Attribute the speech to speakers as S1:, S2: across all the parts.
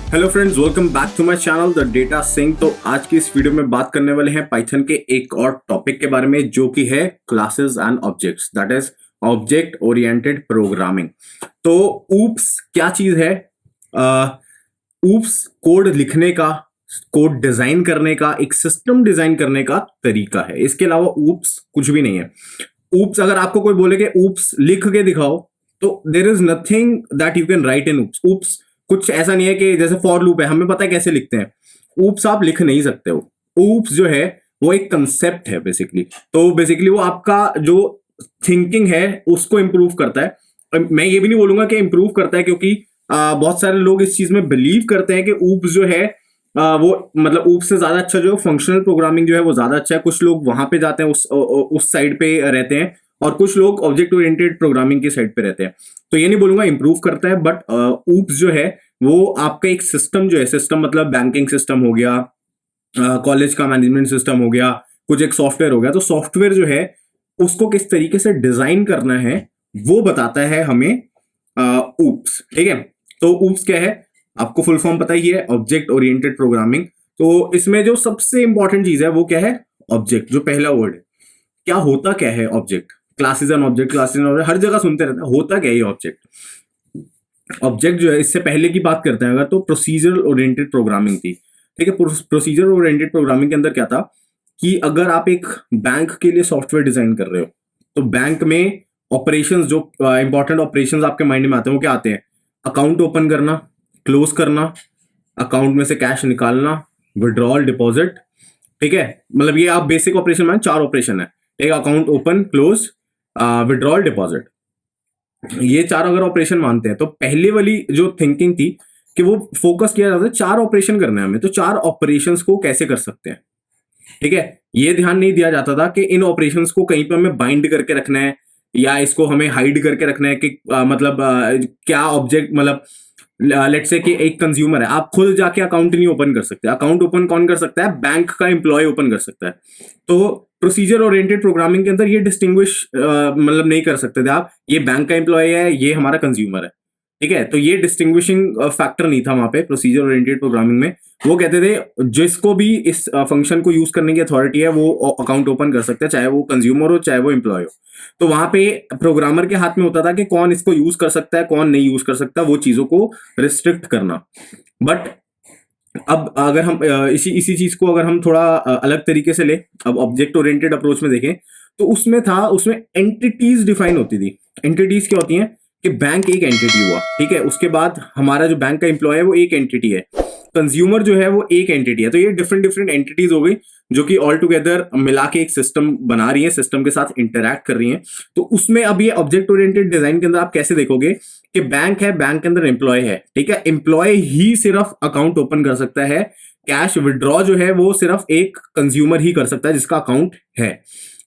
S1: Hello friends, welcome back to my channel the data Singh. तो आज की इस वीडियो में बात करने वाले हैं पाइथन के एक और टॉपिक के बारे में जो कि है classes and objects, that is object oriented programming. तो ऊप्स क्या चीज है? ऊप्स कोड लिखने का, कोड डिजाइन करने का, एक सिस्टम डिजाइन करने का तरीका है। इसके अलावा ऊप्स कुछ भी नहीं है। ऊप्स अगर आपको कोई बोले कि ऊप्स लिख के दिखाओ, तो there is nothing that you can write in oops. Oops कुछ ऐसा नहीं है कि जैसे फॉर लूप है, हमें पता है कैसे लिखते हैं। ऊप्स आप लिख नहीं सकते हो। ऊप्स जो है वो एक कंसेप्ट है बेसिकली। तो बेसिकली वो आपका जो थिंकिंग है उसको इंप्रूव करता है। मैं ये भी नहीं बोलूंगा कि इंप्रूव करता है, क्योंकि बहुत सारे लोग इस चीज में बिलीव करते हैं कि ऊप्स जो है वो मतलब ऊप्स से ज्यादा अच्छा जो फंक्शनल प्रोग्रामिंग जो है वो ज्यादा अच्छा है। कुछ लोग वहां पे जाते हैं, उस साइड पे रहते हैं, और कुछ लोग ऑब्जेक्ट ओरिएंटेड प्रोग्रामिंग की साइड पे रहते हैं। तो ये नहीं बोलूंगा इंप्रूव करता है, बट ऊप्स जो है वो आपका एक सिस्टम जो है, सिस्टम मतलब बैंकिंग सिस्टम हो गया, कॉलेज का मैनेजमेंट सिस्टम हो गया, कुछ एक सॉफ्टवेयर हो गया। तो सॉफ्टवेयर जो है उसको किस तरीके से डिजाइन करना है वो बताता है हमें ऊप्स। ठीक है, तो ऊप्स क्या है आपको फुल फॉर्म पता ही है, ऑब्जेक्ट ओरिएंटेड प्रोग्रामिंग। तो इसमें जो सबसे इंपॉर्टेंट चीज है वो क्या है? ऑब्जेक्ट। जो पहला वर्ड है, क्या होता क्या है object? Classes and object, classes and object हर जगह सुनते रहते हैं, होता क्या है ये ऑब्जेक्ट? ऑब्जेक्ट जो है, इससे पहले की बात करते हैं अगर, तो प्रोसीजरल ओरिएंटेड प्रोग्रामिंग थी। ठीक है, प्रोसीजर ओरिएंटेड प्रोग्रामिंग के अंदर क्या था कि अगर आप एक बैंक के लिए सॉफ्टवेयर डिजाइन कर रहे हो, तो बैंक में ऑपरेशंस, जो इंपॉर्टेंट ऑपरेशंस आपके माइंड में आते हैं वो क्या आते हैं? अकाउंट ओपन करना, क्लोज करना, अकाउंट में से कैश निकालना, विड्रॉल, डिपॉजिट। ठीक है, मतलब ये आप बेसिक ऑपरेशन मान, 4 ऑपरेशन है। एक account open, close, withdrawal, deposit. ये 4 अगर ऑपरेशन मानते हैं तो पहले वाली जो थिंकिंग थी कि वो फोकस किया जाता है 4 ऑपरेशन करने हैं हमें, तो 4 ऑपरेशंस को कैसे कर सकते हैं। ठीक है, ये ध्यान नहीं दिया जाता था कि इन ऑपरेशंस को कहीं पे हमें बाइंड करके रखना है या इसको हमें हाइड करके रखना है कि मतलब क्या ऑब्जेक्ट, मतलब लेट्स से कि एक कंज्यूमर है, आप खुद जाके अकाउंट नहीं ओपन कर सकते। अकाउंट ओपन कौन कर सकता है? बैंक का एम्प्लॉय ओपन कर सकता है। तो प्रोसीजर ओरिएंटेड प्रोग्रामिंग के अंदर ये डिस्टिंग्विश मतलब नहीं कर सकते थे आप, ये बैंक का एम्प्लॉय है, ये हमारा कंज्यूमर है। ठीक है, तो ये डिस्टिंग्विशिंग फैक्टर नहीं था वहां पे प्रोसीजर ओरिएंटेड प्रोग्रामिंग में। वो कहते थे जिसको भी इस फंक्शन को यूज करने की अथॉरिटी है वो अकाउंट ओपन कर सकता है, चाहे वो कंज्यूमर हो चाहे वो एम्प्लॉय हो। तो वहां पे प्रोग्रामर के हाथ में होता था कि कौन इसको यूज कर सकता है, कौन नहीं यूज कर सकता, वो चीजों को रिस्ट्रिक्ट करना। बट अब अगर हम इसी इसी चीज को अगर हम थोड़ा अलग तरीके से ले, अब ऑब्जेक्ट ओरिएंटेड अप्रोच में देखें, तो उसमें एंटिटीज डिफाइन होती थी। एंटिटीज क्या होती हैं कि बैंक एक एंटिटी हुआ, ठीक है, उसके बाद हमारा जो बैंक का एम्प्लॉय है वो एक एंटिटी है, कंज्यूमर जो है वो एक एंटिटी है। तो ये डिफरेंट डिफरेंट एंटिटीज हो गई जो कि ऑल टुगेदर मिला के एक सिस्टम बना रही है, सिस्टम के साथ इंटरैक्ट कर रही है। तो उसमें अब ये ऑब्जेक्ट ओरिएंटेड डिजाइन के अंदर आप कैसे देखोगे कि बैंक है, बैंक के अंदर एम्प्लॉय है। ठीक है, एम्प्लॉय ही सिर्फ अकाउंट ओपन कर सकता है, कैश विड्रॉ जो है वो सिर्फ एक कंज्यूमर ही कर सकता है जिसका अकाउंट है।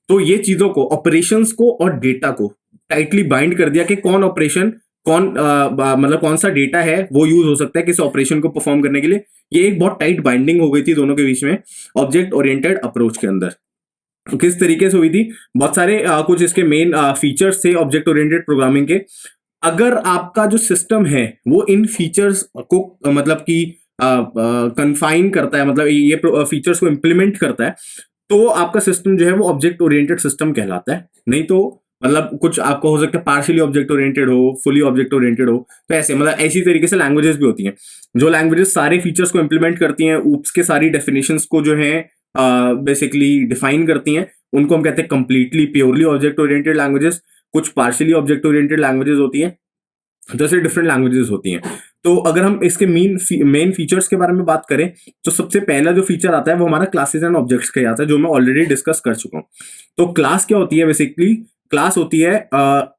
S1: तो ये चीजों को, ऑपरेशंस को और डेटा को टाइटली बाइंड कर दिया कि कौन ऑपरेशन, कौन मतलब कौन सा डेटा है वो यूज हो सकता है किस ऑपरेशन को परफॉर्म करने के लिए। ये एक बहुत टाइट बाइंडिंग हो गई थी दोनों के बीच में ऑब्जेक्ट ओरिएंटेड अप्रोच के अंदर। तो किस तरीके से हुई थी? बहुत सारे कुछ इसके मेन फीचर्स थे ऑब्जेक्ट ओरिएंटेड प्रोग्रामिंग के। अगर आपका जो सिस्टम है वो इन फीचर्स को मतलब कि कन्फाइन करता है, मतलब ये फीचर्स को इंप्लीमेंट करता है, तो आपका सिस्टम जो है वो ऑब्जेक्ट ओरिएंटेड सिस्टम कहलाता है। नहीं तो मतलब कुछ आपको हो सकता है पार्शियली ऑब्जेक्ट ओरिएंटेड हो, फुली ऑब्जेक्ट ओरिएंटेड हो। तो ऐसे मतलब ऐसी तरीके से लैंग्वेजेस भी होती हैं जो लैंग्वेजेस सारे फीचर्स को इंप्लीमेंट करती हैं, ऊप्स के सारी डेफिनेशंस को जो है बेसिकली डिफाइन करती हैं, उनको हम कहते हैं completely purely object oriented languages. कुछ पार्शियली ऑब्जेक्ट ओरिएंटेड लैंग्वेजेस होती हैं, जैसे डिफरेंट लैंग्वेजेस होती हैं। तो अगर हम इसके मेन फीचर्स के बारे में बात करें, तो सबसे पहला जो फीचर आता है वो हमारा क्लासेस एंड ऑब्जेक्ट्स का आता है, जो मैं ऑलरेडी डिस्कस कर चुका हूं। तो क्लास क्या होती है? बेसिकली क्लास होती है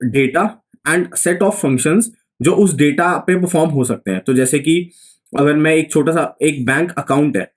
S1: data and set of functions जो उस डेटा पे परफॉर्म हो सकते हैं। तो जैसे कि अगर मैं एक छोटा सा, एक बैंक अकाउंट है,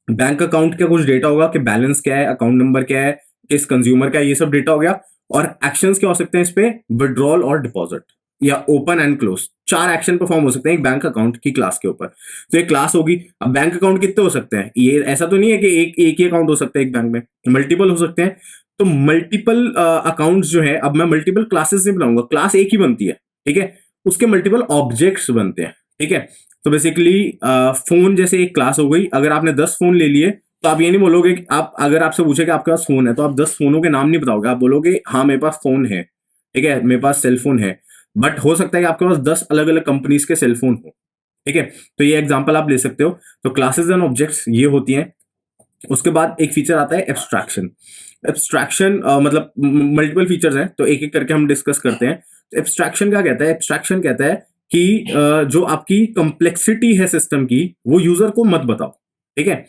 S1: बैंक अकाउंट का कुछ डेटा होगा कि बैलेंस क्या है, अकाउंट नंबर क्या है, किस कंज्यूमर का है, ये सब डेटा हो गया। और एक्शंस क्या हो सकते हैं इस पे? विड्रॉल और डिपॉजिट या open and close, 4 action perform हो सकते हैं एक बैंक अकाउंट की क्लास के ऊपर। तो एक क्लास होगी। अब बैंक अकाउंट कितने हो सकते हैं? ये ऐसा तो नहीं है कि एक ही अकाउंट हो सकता है एक बैंक में, मल्टीपल हो सकते हैं। तो मल्टीपल अकाउंट्स जो है, अब मैं मल्टीपल क्लासेस नहीं बनाऊंगा, क्लास एक ही बनती है। ठीक है, उसके मल्टीपल ऑब्जेक्ट्स बनते हैं। ठीक है, तो बेसिकली फोन जैसे एक क्लास हो गई। अगर आपने 10 फोन ले लिए तो आप ये नहीं बोलोगे कि आप, अगर आपसे पूछे कि आपके पास फोन है तो आप 10 फोनों के नाम नहीं बताओगे, आप बोलोगे हाँ मेरे पास फोन है, ठीक है, मेरे पास सेलफोन है। बट हो सकता है कि आपके पास 10 अलग अलग कंपनीज के सेलफोन हो, ठीक है। तो ये एग्जांपल आप ले सकते हो। तो क्लासेस एंड ऑब्जेक्ट्स ये होती हैं। उसके बाद एक फीचर आता है एब्स्ट्रैक्शन। एब्स्ट्रैक्शन मतलब मल्टीपल फीचर्स हैं, तो एक एक करके हम डिस्कस करते हैं। एब्स्ट्रैक्शन क्या कहता है? एब्स्ट्रैक्शन कहता है कि जो आपकी कॉम्प्लेक्सिटी है सिस्टम की, वो यूजर को मत बताओ, ठीक है।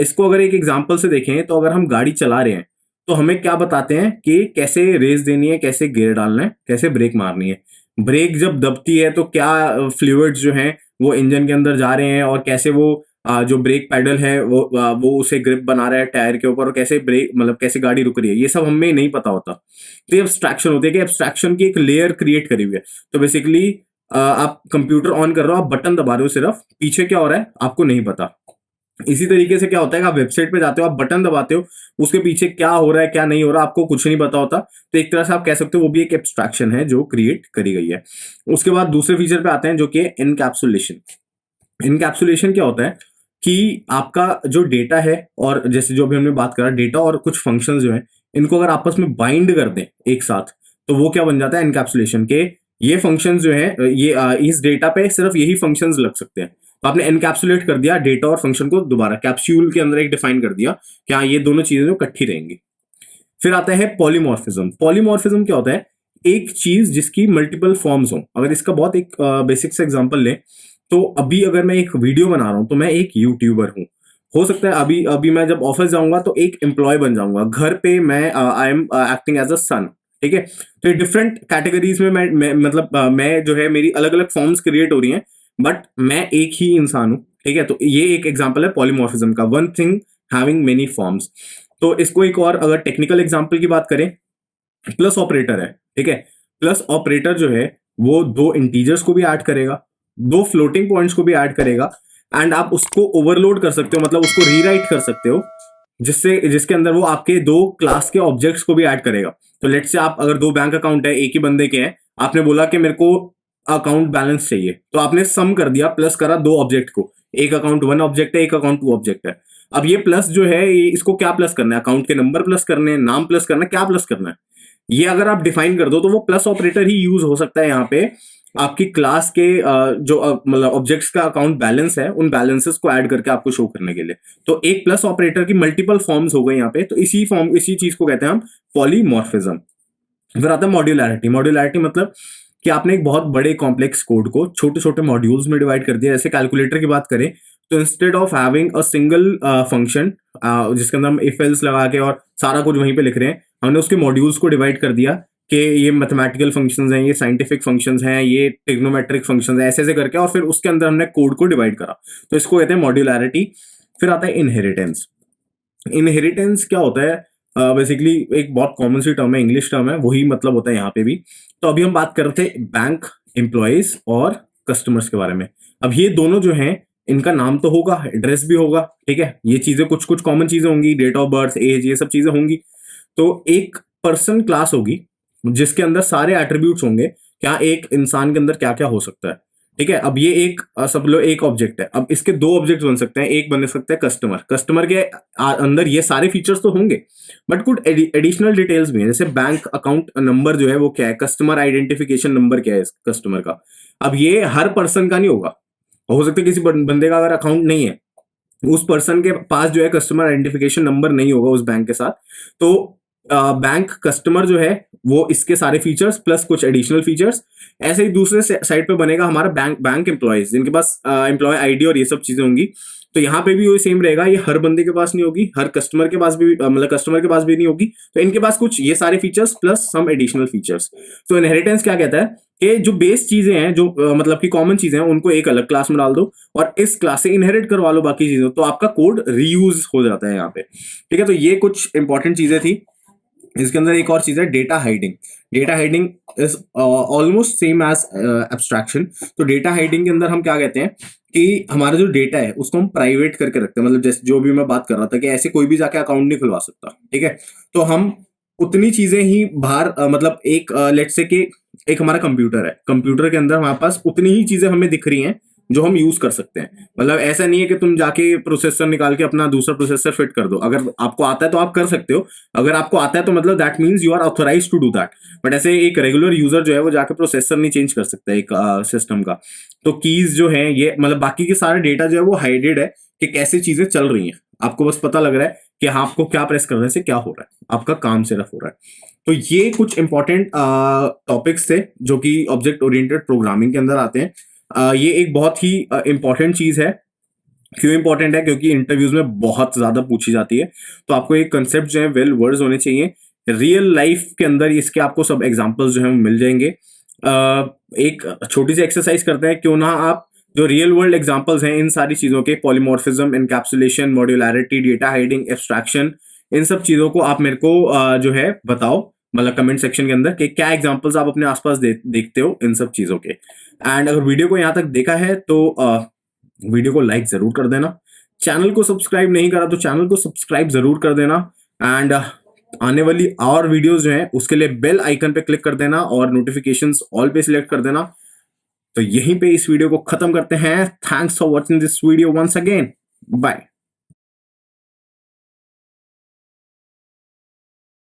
S1: इसको अगर एक एग्जांपल से देखें तो अगर हम गाड़ी चला रहे हैं तो हमें क्या बताते हैं कि कैसे रेस देनी है, कैसे गियर डालना है, कैसे ब्रेक मारनी है। ब्रेक जब दबती है तो क्या फ्लूइड्स जो हैं वो इंजन के अंदर जा रहे हैं, और कैसे वो जो ब्रेक पैडल है वो उसे ग्रिप बना रहा है टायर के ऊपर, और कैसे ब्रेक मतलब कैसे गाड़ी रुक रही है, ये सब हमें नहीं पता होता। तो ये एब्स्ट्रैक्शन होती है कि एब्स्ट्रैक्शन की एक लेयर क्रिएट करी हुई है। तो बेसिकली आप कंप्यूटर ऑन कर रहे हो, आप बटन दबा रहे हो, सिर्फ पीछे क्या हो रहा है आपको नहीं पता। इसी तरीके से क्या होता है कि आप वेबसाइट पे जाते हो, आप बटन दबाते हो, उसके पीछे क्या हो रहा है क्या नहीं हो रहा आपको कुछ नहीं पता होता। तो एक तरह से आप कह सकते हो वो भी एक एब्स्ट्रैक्शन है जो क्रिएट करी गई है। उसके बाद दूसरे फीचर पे आते हैं जो कि इनकैप्सुलेशन। इनकैप्सुलेशन क्या होता है कि आपका जो डेटा है, और जैसे जो अभी हमने बात करा, डेटा और कुछ फंक्शंस जो है इनको अगर आपस में बाइंड कर दें एक साथ, तो वो क्या बन जाता है? इनकैप्सुलेशन के ये फंक्शंस जो है ये इस डेटा पे सिर्फ यही फंक्शंस लग सकते हैं। तो आपने एनकैप्सुलेट कर दिया डेटा और फंक्शन को, दोबारा कैप्सूल के अंदर एक डिफाइन कर दिया कि हाँ ये दोनों चीजें जो इकट्ठी रहेंगी। फिर आता है पॉलीमॉर्फिज्म। पॉलीमॉर्फिज्म क्या होता है? एक चीज जिसकी मल्टीपल फॉर्म्स हो। अगर इसका बहुत एक बेसिक से एग्जांपल लें तो अभी अगर मैं एक वीडियो बना रहा हूं तो मैं एक यूट्यूबर हूं। हो सकता है अभी अभी मैं जब ऑफिस जाऊंगा तो एक एम्प्लॉय बन जाऊंगा, घर पे मैं I am acting as a son, ठीक है। तो ये डिफरेंट कैटेगरीज में मैं मतलब मैं जो है मेरी अलग अलग फॉर्म्स क्रिएट हो रही हैं, बट मैं एक ही इंसान हूं, ठीक है। तो ये एक एग्जांपल है पॉलीमॉर्फिज्म का, one thing having many forms. तो इसको एक और अगर टेक्निकल एग्जांपल की बात करें, प्लस ऑपरेटर है, ठीक है। प्लस ऑपरेटर जो है वो दो इंटीजर्स को भी ऐड करेगा, दो फ्लोटिंग पॉइंट्स को भी ऐड करेगा, एंड आप उसको ओवरलोड कर सकते हो, मतलब उसको रीराइट कर सकते हो, जिससे जिसके अंदर वो आपके दो क्लास के ऑब्जेक्ट्स को भी ऐड करेगा। तो लेट्स से आप अगर दो बैंक अकाउंट है एक ही बंदे के हैं, आपने बोला कि मेरे को अकाउंट बैलेंस चाहिए, तो आपने सम कर दिया, प्लस करा दो ऑब्जेक्ट को, एक अकाउंट वन ऑब्जेक्ट है, एक अकाउंट टू ऑब्जेक्ट है। अब ये प्लस जो है ये इसको क्या प्लस करना है? अकाउंट के नंबर प्लस करने हैं, नाम प्लस करना है, क्या प्लस करना है? ये अगर आप डिफाइन कर दो तो वो प्लस ऑपरेटर ही यूज हो सकता है यहाँ पे। आपकी क्लास के जो मतलब ऑब्जेक्ट्स का अकाउंट बैलेंस है उन बैलेंसेस को ऐड करके आपको शो करने के लिए। तो एक प्लस ऑपरेटर की मल्टीपल फॉर्म्स हो गई यहाँ पे। तो इसी चीज को कहते हैं हम पॉलीमॉर्फिज्म। फिर आता है मॉड्यूलैरिटी। मॉड्यूलैरिटी मतलब कि आपने एक बहुत बड़े कॉम्प्लेक्स कोड को छोटे छोटे मॉड्यूल्स में डिवाइड कर दिया। जैसे कैलकुलेटर की बात करें तो instead of having a single function जिसके अंदर हम इफ एल्स लगा के और सारा कुछ वहीं पे लिख रहे हैं, हमने उसके मॉड्यूल्स को डिवाइड कर दिया कि ये मैथमेटिकल फंक्शंस हैं, ये साइंटिफिक फंक्शंस हैं, ये ट्रिग्नोमेट्रिक फंक्शंस हैं, ऐसे ऐसे करके, और फिर उसके अंदर हमने कोड को डिवाइड करा। तो इसको कहते हैं मॉड्यूलैरिटी। फिर आता है इनहेरिटेंस। इनहेरिटेंस क्या होता है? बेसिकली एक बहुत कॉमन सी टर्म है, इंग्लिश टर्म है, वही मतलब होता है यहाँ पे भी। तो अभी हम बात कर रहे थे बैंक एम्प्लॉयज और कस्टमर्स के बारे में। अब ये दोनों जो हैं इनका नाम तो होगा, एड्रेस भी होगा, ठीक है। ये चीजें कुछ कुछ कॉमन चीजें होंगी, डेट ऑफ बर्थ, एज, ये सब चीजें होंगी। तो एक पर्सन क्लास होगी जिसके अंदर सारे एट्रीब्यूट्स होंगे, क्या एक इंसान के अंदर क्या क्या हो सकता है, ठीक है। अब ये एक सब लोग एक ऑब्जेक्ट है, अब इसके दो ऑब्जेक्ट बन सकते हैं। एक बन सकता है कस्टमर, कस्टमर के अंदर ये सारे फीचर्स तो होंगे, बट कुछ एडिशनल डिटेल्स भी हैं। जैसे बैंक अकाउंट नंबर जो है वो क्या है, कस्टमर आइडेंटिफिकेशन नंबर क्या है इस कस्टमर का। अब ये हर पर्सन का नहीं होगा, हो सकता है किसी बंदे का अगर अकाउंट नहीं है, उस पर्सन के पास जो है कस्टमर आइडेंटिफिकेशन नंबर नहीं होगा उस बैंक के साथ, तो बैंक कस्टमर जो है वो इसके सारे फीचर्स प्लस कुछ एडिशनल फीचर्स। ऐसे ही दूसरे साइड पे बनेगा हमारा बैंक एम्प्लॉयज, जिनके पास एम्प्लॉय आईडी और ये सब चीजें होंगी। तो यहाँ पे भी वही सेम रहेगा, ये हर बंदे के पास नहीं होगी, हर कस्टमर के पास भी मतलब कस्टमर के पास भी नहीं होगी। तो इनके पास कुछ ये सारे features plus some additional features. तो इनहेरिटेंस क्या कहता है कि जो बेस चीजें हैं, जो मतलब की कॉमन चीजें हैं, उनको एक अलग क्लास में डाल दो और इस क्लास से इनहेरिट करवा लो बाकी चीजों, तो आपका कोड रीयूज हो जाता है यहाँ पे, ठीक है। तो ये कुछ इंपॉर्टेंट चीजें थी। इसके अंदर एक और चीज है data hiding. Data hiding is almost same as abstraction. तो डेटा हाइडिंग के अंदर हम क्या कहते हैं कि हमारा जो डेटा है उसको हम प्राइवेट करके रखते हैं। मतलब जैसे जो भी मैं बात कर रहा था कि ऐसे कोई भी जाके अकाउंट नहीं खुलवा सकता, ठीक है। तो हम उतनी चीजें ही बाहर मतलब एक लेट्स से कि एक हमारा कंप्यूटर है, कंप्यूटर के अंदर हमारे पास उतनी ही चीजें हमें दिख रही हैं जो हम यूज कर सकते हैं। मतलब ऐसा नहीं है कि तुम जाके प्रोसेसर निकाल के अपना दूसरा प्रोसेसर फिट कर दो। अगर आपको आता है तो आप कर सकते हो, अगर आपको आता है तो मतलब that means you are authorize to do that. But ऐसे एक रेगुलर यूजर जो है वो जाके प्रोसेसर नहीं चेंज कर सकता एक सिस्टम का। तो कीज जो है ये मतलब बाकी के सारे डेटा जो है वो हाइडेड है कि कैसे चीजें चल रही हैं। आपको बस पता लग रहा है कि हाँ आपको क्या प्रेस करने से क्या हो रहा है, आपका काम सिर्फ हो रहा है। तो ये कुछ इंपॉर्टेंट टॉपिक्स थे जो कि ऑब्जेक्ट ओरिएंटेड प्रोग्रामिंग के अंदर आते हैं। ये एक बहुत ही इंपॉर्टेंट चीज है। क्यों इंपॉर्टेंट है? क्योंकि इंटरव्यूज में बहुत ज्यादा पूछी जाती है। तो आपको एक कंसेप्ट जो है वेल वर्ड्स होने चाहिए। रियल लाइफ के अंदर इसके आपको सब एग्जांपल्स जो है मिल जाएंगे। एक छोटी सी एक्सरसाइज करते हैं, क्यों ना आप जो रियल वर्ल्ड एग्जांपल्स हैं इन सारी चीजों के, polymorphism, encapsulation, modularity, data hiding, abstraction, इन सब चीजों को आप मेरे को जो है बताओ, मतलब कमेंट सेक्शन के अंदर कि क्या एग्जांपल्स आप अपने आसपास देखते हो इन सब चीजों के। एंड अगर वीडियो को यहाँ तक देखा है तो वीडियो को लाइक जरूर कर देना। चैनल को सब्सक्राइब नहीं करा तो चैनल को सब्सक्राइब जरूर कर देना। एंड आने वाली और वीडियोस जो हैं उसके लिए बेल आइकन पे क्लिक कर देना और नोटिफिकेशंस ऑल पे सिलेक्ट कर देना। तो यहीं पे इस वीडियो को खत्म करते हैं। Thanks for watching this video once again. Bye.